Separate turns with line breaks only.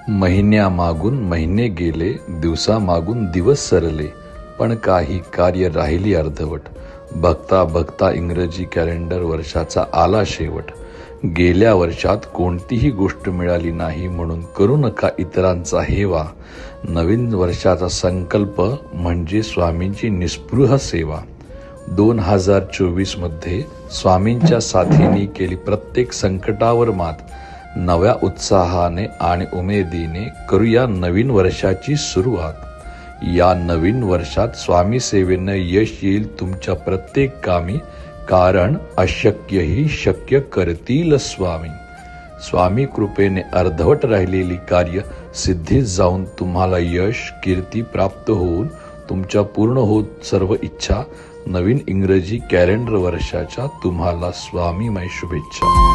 महिन्यामागून महिने गेले, दिवसामागून दिवस सरले, पण काही कार्य राहिली अर्धवट. बघता बघता इंग्रजी कॅलेंडर वर्षाचा आला शेवट. गेल्या वर्षात कोणतीही गोष्ट मिळाली नाही म्हणून करू नका इतरांचा हेवा. नवीन वर्षाचा संकल्प म्हणजे स्वामींची निस्पृह सेवा. 2024 मध्ये स्वामींच्या साथीने केली प्रत्येक संकटावर मात. नव्या उत्साहाने आणि उमेदीने करूया नवीन वर्षाची सुरुवात. या नवीन वर्षात स्वामी सेवेनं यश येईल तुमच्या प्रत्येक कामी, कारण अशक्यही शक्य करतील स्वामी. स्वामी कृपेने अर्धवट राहिलेली कार्य सिद्धीस जाऊन तुम्हाला यश कीर्ती प्राप्त होऊन तुमच्या पूर्ण होत सर्व इच्छा. नवीन इंग्रजी कॅलेंडर वर्षाच्या तुम्हाला स्वामीमय शुभेच्छा.